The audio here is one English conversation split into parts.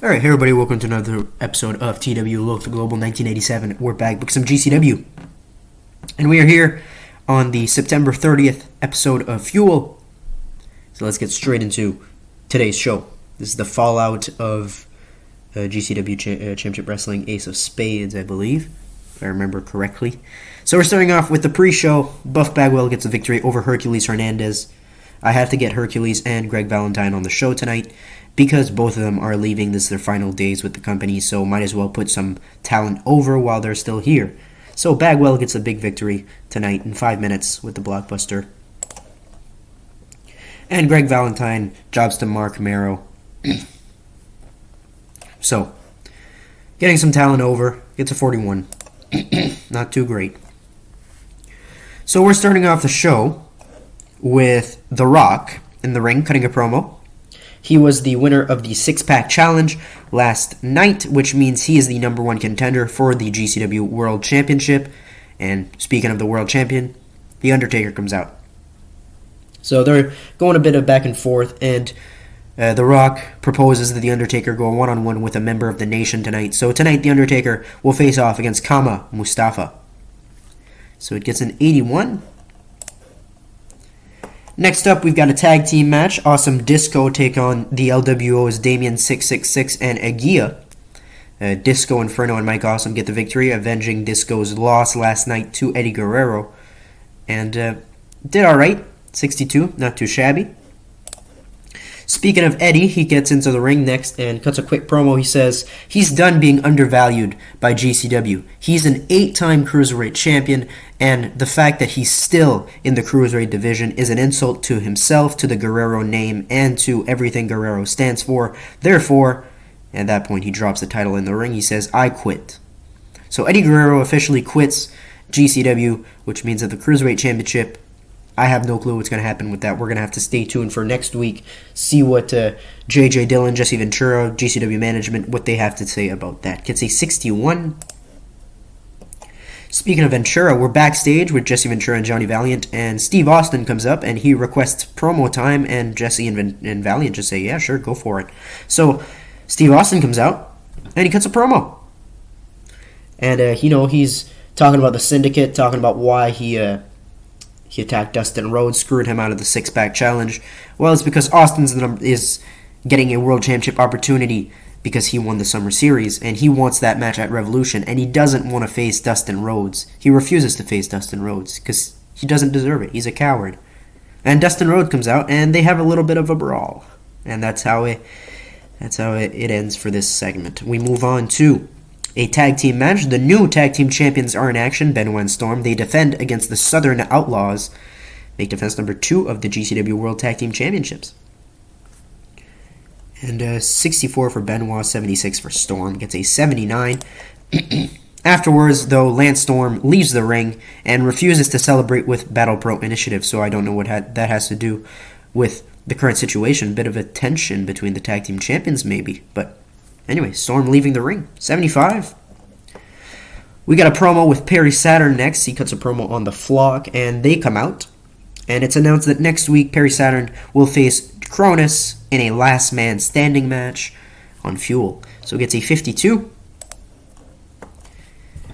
Alright, hey everybody, welcome to another episode of TW Look to Global 1987. We're back with some GCW. And we are here on the September 30th episode of Fuel. So let's get straight into today's show. This is the fallout of GCW Championship Wrestling Ace of Spades, I believe, if I remember correctly. So we're starting off with the pre-show. Buff Bagwell gets a victory over Hercules Hernandez. I have to get Hercules and Greg Valentine on the show tonight, because both of them are leaving. This is their final days with the company, so might as well put some talent over while they're still here. So Bagwell gets a big victory tonight in 5 minutes with the blockbuster. And Greg Valentine jobs to Mark Marrow. So, getting some talent over, gets a 41. Not too great. So we're starting off the show with The Rock in the ring, cutting a promo. He was the winner of the six-pack challenge last night, which means he is the number one contender for the GCW World Championship. And speaking of the World Champion, The Undertaker comes out. So they're going a bit of back and forth, and The Rock proposes that The Undertaker go one-on-one with a member of the Nation tonight. So tonight, The Undertaker will face off against Kama Mustafa. So it gets an 81. Next up, we've got a tag team match. Awesome Disco take on the LWO's Damien 666 and Agia. Disco Inferno and Mike Awesome get the victory, avenging Disco's loss last night to Eddie Guerrero. And did alright. 62, not too shabby. Speaking of Eddie, he gets into the ring next and cuts a quick promo. He says he's done being undervalued by GCW. He's an 8-time Cruiserweight champion, and the fact that he's still in the Cruiserweight division is an insult to himself, to the Guerrero name, and to everything Guerrero stands for. Therefore, at that point, he drops the title in the ring. He says, I quit. So Eddie Guerrero officially quits GCW, which means that the Cruiserweight Championship, I have no clue what's going to happen with that. We're going to have to stay tuned for next week, see what J.J. Dillon, Jesse Ventura, GCW management, what they have to say about that. Gets a 61. Speaking of Ventura, we're backstage with Jesse Ventura and Johnny Valiant, and Steve Austin comes up, and he requests promo time, and Jesse and Valiant just say, yeah, sure, go for it. So Steve Austin comes out, and he cuts a promo. And, he's talking about the Syndicate, talking about why he attacked Dustin Rhodes, screwed him out of the six-pack challenge. Well, it's because Austin is getting a world championship opportunity because he won the Summer Series, and he wants that match at Revolution, and he doesn't want to face Dustin Rhodes. He refuses to face Dustin Rhodes because he doesn't deserve it. He's a coward. And Dustin Rhodes comes out, and they have a little bit of a brawl. And that's how it ends for this segment. We move on to a tag team match. The new tag team champions are in action, Benoit and Storm. They defend against the Southern Outlaws. Make defense number 2 of the GCW World Tag Team Championships. And 64 for Benoit, 76 for Storm. Gets a 79. Afterwards, though, Lance Storm leaves the ring and refuses to celebrate with Battle Pro Initiative, so I don't know what that has to do with the current situation. Bit of a tension between the tag team champions, maybe, but anyway, Storm leaving the ring. 75. We got a promo with Perry Saturn next. He cuts a promo on the Flock, and they come out. And it's announced that next week, Perry Saturn will face Cronus in a last man standing match on Fuel. So it gets a 52.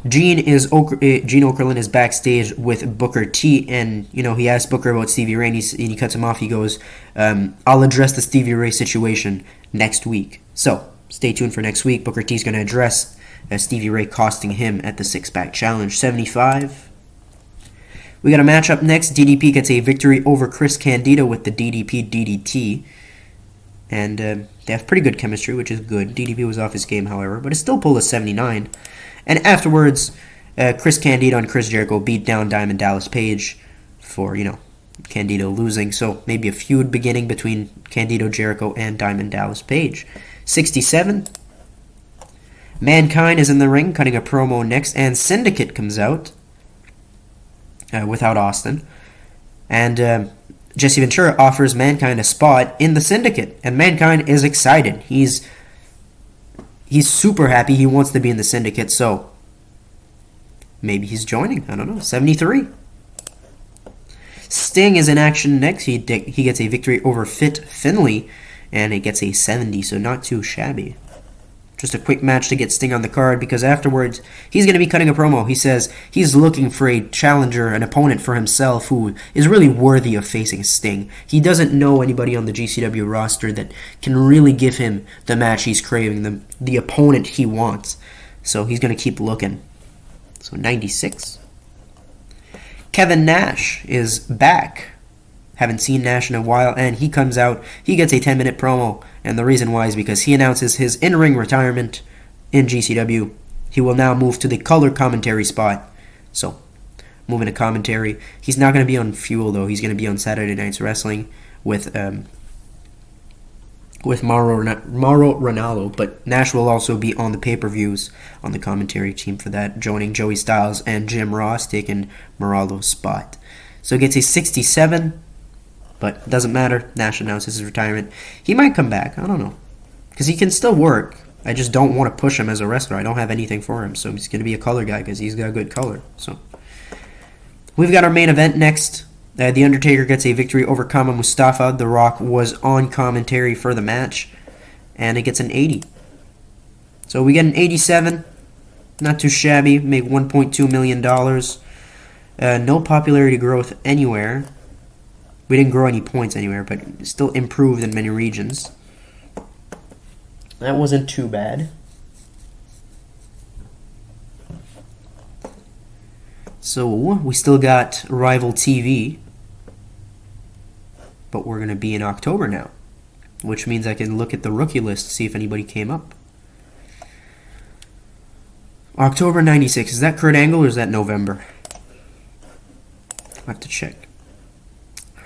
Gene Okerlund is backstage with Booker T, and he asks Booker about Stevie Ray, and he cuts him off. He goes, I'll address the Stevie Ray situation next week. So stay tuned for next week. Booker T is going to address Stevie Ray costing him at the six-pack challenge. 75. We got a matchup next. DDP gets a victory over Chris Candido with the DDP DDT. And they have pretty good chemistry, which is good. DDP was off his game, however, but it still pulled a 79. And afterwards, Chris Candido and Chris Jericho beat down Diamond Dallas Page for, Candido losing. So maybe a feud beginning between Candido, Jericho, and Diamond Dallas Page. 67. Mankind is in the ring, cutting a promo next, and Syndicate comes out without Austin. And Jesse Ventura offers Mankind a spot in the Syndicate, and Mankind is excited. He's super happy. He wants to be in the Syndicate, so maybe he's joining. I don't know. 73. Sting is in action next. He gets a victory over Fit Finley, and it gets a 70, so not too shabby. Just a quick match to get Sting on the card, because afterwards he's going to be cutting a promo. He says he's looking for a challenger, an opponent for himself who is really worthy of facing Sting. He doesn't know anybody on the GCW roster that can really give him the match he's craving, the opponent he wants. So he's going to keep looking. So 96. Kevin Nash is back. Haven't seen Nash in a while, and he comes out. He gets a 10-minute promo, and the reason why is because he announces his in-ring retirement in GCW. He will now move to the color commentary spot. So, moving to commentary. He's not going to be on Fuel, though. He's going to be on Saturday Night's Wrestling with Mauro Ranallo, but Nash will also be on the pay-per-views on the commentary team for that, joining Joey Styles and Jim Ross, taking Moralo's spot. So it gets a 67. But it doesn't matter. Nash announces his retirement. He might come back. I don't know. Because he can still work. I just don't want to push him as a wrestler. I don't have anything for him. So he's going to be a color guy because he's got good color. So we've got our main event next. The Undertaker gets a victory over Kama Mustafa. The Rock was on commentary for the match. And it gets an 80. So we get an 87. Not too shabby. Make $1.2 million. No popularity growth anywhere. We didn't grow any points anywhere, but still improved in many regions. That wasn't too bad. So, we still got Rival TV. But we're going to be in October now. Which means I can look at the rookie list to see if anybody came up. October 96. Is that Kurt Angle or is that November? I'll have to check.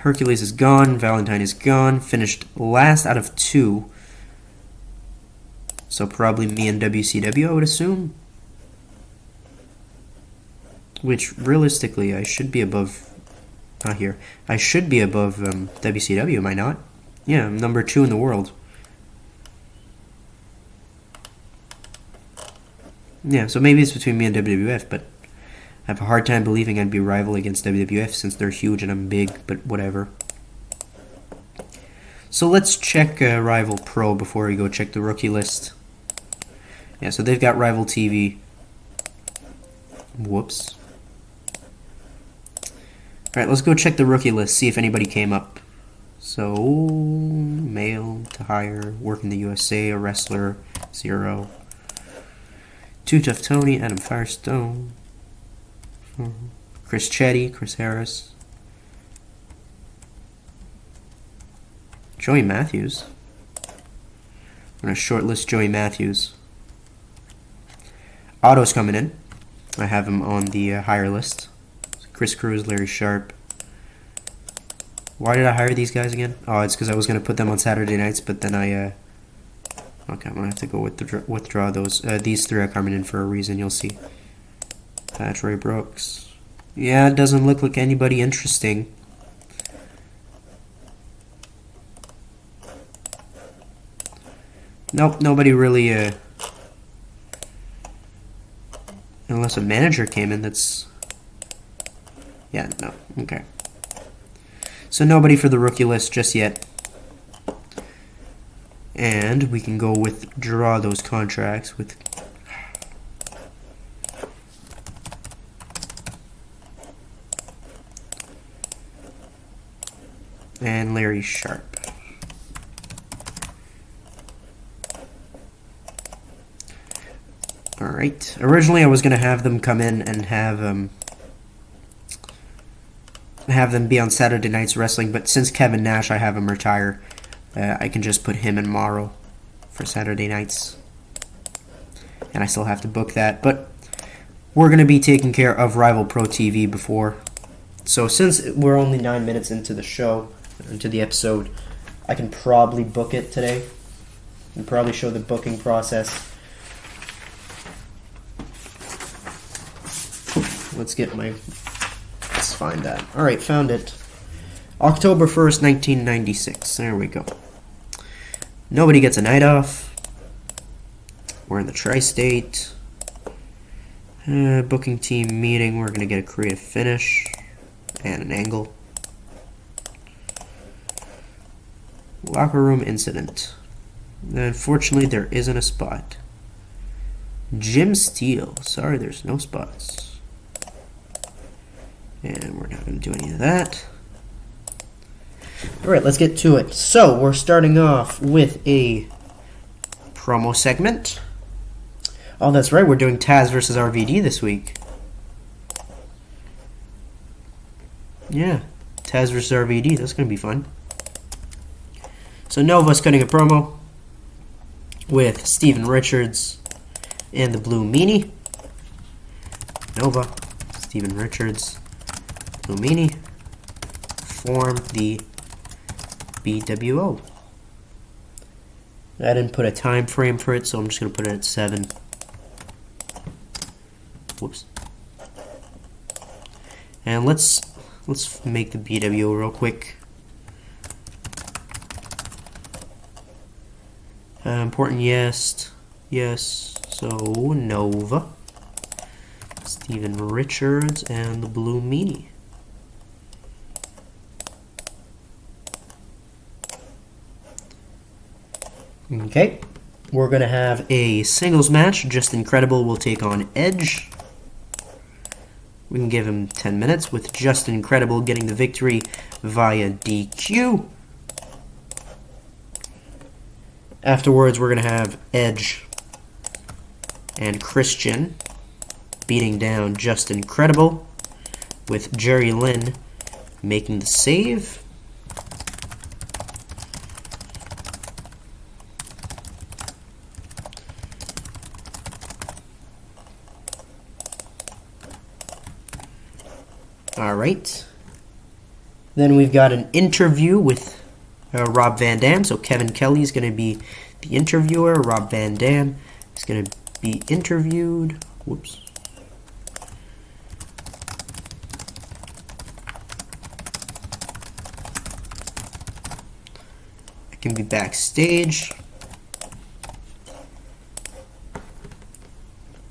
Hercules is gone. Valentine is gone. Finished last out of 2. So probably me and WCW, I would assume. Which, realistically, I should be above... Not here. I should be above WCW, am I not? Yeah, I'm number 2 in the world. Yeah, so maybe it's between me and WWF, but... I have a hard time believing I'd be rival against WWF since they're huge and I'm big, but whatever. So let's check Rival Pro before we go check the rookie list. Yeah, so they've got Rival TV. Whoops. Alright, let's go check the rookie list, see if anybody came up. So, male to hire, work in the USA, a wrestler, 0. Too Tough Tony, Adam Firestone. Chris Chetty, Chris Harris, Joey Matthews. I'm going to shortlist Joey Matthews. Otto's coming in. I have him on the hire list. Chris Cruz, Larry Sharp. Why did I hire these guys again? Oh, it's because I was going to put them on Saturday nights, but then I... Okay, I'm going to have to go withdraw those. These 3 are coming in for a reason, you'll see. Patch Ray Brooks. Yeah, it doesn't look like anybody interesting. Nope, nobody really, unless a manager came in, that's... Yeah, no, okay. So nobody for the rookie list just yet. And we can go withdraw those contracts with... And Larry Sharp. Alright. Originally I was going to have them come in and have them be on Saturday Night's Wrestling, but since Kevin Nash, I have him retire. I can just put him and Morrow for Saturday nights. And I still have to book that, but we're going to be taking care of Rival Pro TV before. So since we're only 9 minutes into the show, into the episode, I can probably book it today and probably show the booking process. Let's find that. Alright, found it. October 1st, 1996. There we go. Nobody gets a night off. We're in the tri-state. Booking team meeting. We're going to get a creative finish and an angle. Locker room incident. Unfortunately, there isn't a spot. Jim Steele. Sorry, there's no spots. And we're not going to do any of that. Alright, let's get to it. So, we're starting off with a promo segment. Oh, that's right, we're doing Taz versus RVD this week. Yeah, Taz versus RVD, that's going to be fun. So, Nova's cutting a promo with Steven Richards and the Blue Meanie. Nova, Steven Richards, Blue Meanie form the BWO. I didn't put a time frame for it, so I'm just going to put it at 7. Whoops. And let's make the BWO real quick. Important, yes. Yes. So, Nova, Steven Richards, and the Blue Meanie. Okay. We're going to have a singles match. Just Incredible will take on Edge. We can give him 10 minutes with Just Incredible getting the victory via DQ. Afterwards, we're going to have Edge and Christian beating down Just Incredible with Jerry Lynn making the save. Alright. Then we've got an interview with Rob Van Dam. So Kevin Kelly is going to be the interviewer. Rob Van Dam is going to be interviewed. Whoops. It can be backstage.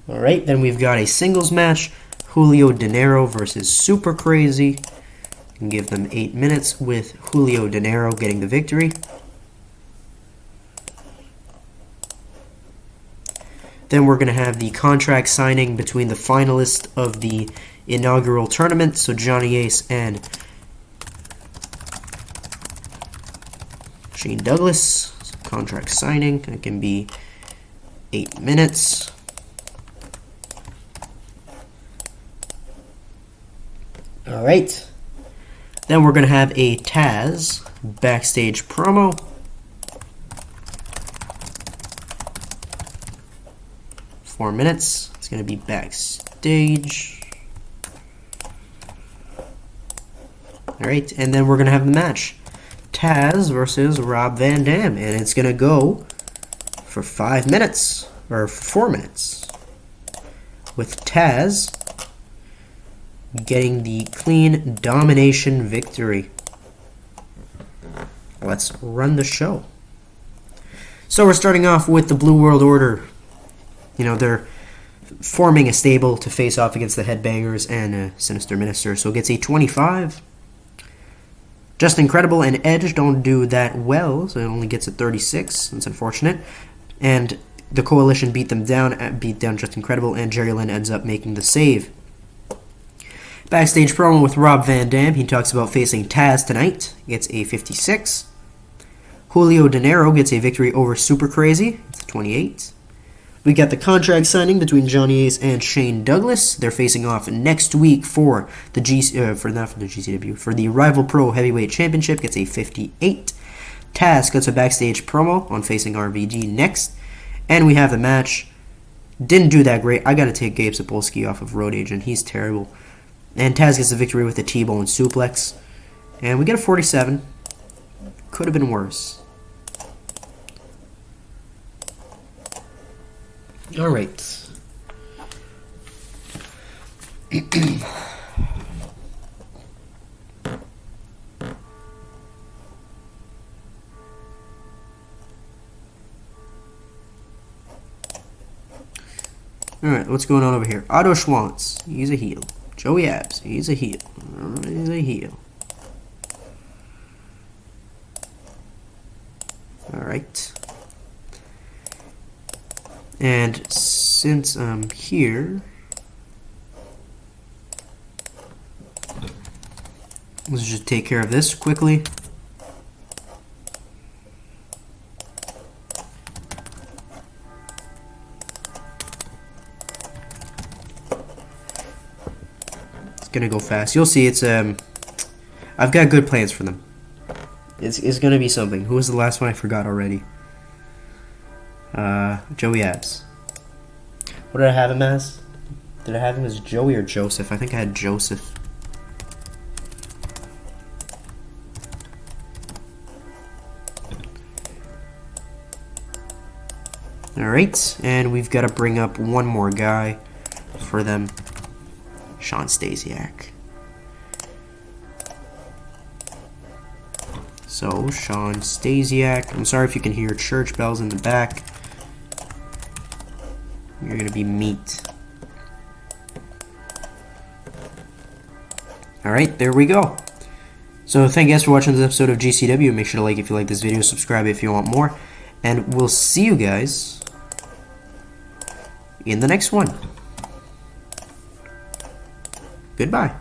Alright, then we've got a singles match. Julio De Niro versus Super Crazy. You can give them 8 minutes with Julio De Niro getting the victory. Then we're going to have the contract signing between the finalists of the inaugural tournament. So Johnny Ace and Shane Douglas. So contract signing. It can be 8 minutes. Alright. Then we're going to have a Taz backstage promo. Four minutes. It's going to be backstage. Alright, and then we're going to have the match. Taz versus Rob Van Dam. And it's going to go for 5 minutes. Or 4 minutes. With Taz getting the clean domination victory. Let's run the show. So we're starting off with the Blue World Order. You know, they're forming a stable to face off against the Headbangers and Sinister Minister. So it gets a 25. Just Incredible and Edge don't do that well, so it only gets a 36. That's unfortunate. And the Coalition beat down Just Incredible, and Jerry Lynn ends up making the save. Backstage promo with Rob Van Dam. He talks about facing Taz tonight. Gets a 56. Julio De Niro gets a victory over Super Crazy. It's a 28. We got the contract signing between Johnny Ace and Shane Douglas. They're facing off next week for the GCW, for the Rival Pro Heavyweight Championship. Gets a 58. Taz gets a backstage promo on facing RVD next. And we have the match. Didn't do that great. I got to take Gabe Sapolsky off of Road Agent. He's terrible. And Taz gets the victory with a T-bone suplex. And we get a 47. Could have been worse. Alright. Alright, what's going on over here? Otto Schwantz, he's a heel. Joey Abs, he's a heel. He's a heel. Alright. And since I'm here, let's just take care of this quickly. It's gonna go fast. You'll see. It's I've got good plans for them. It's gonna be something. Who was the last one? I forgot already. Joey S. What did I have him as? Did I have him as Joey or Joseph? I think I had Joseph. Alright, and we've got to bring up one more guy for them. Sean Stasiak. So, Sean Stasiak. I'm sorry if you can hear church bells in the back. You're going to be meat. Alright, there we go. So, thank you guys for watching this episode of GCW. Make sure to like if you like this video, subscribe if you want more. And we'll see you guys in the next one. Goodbye.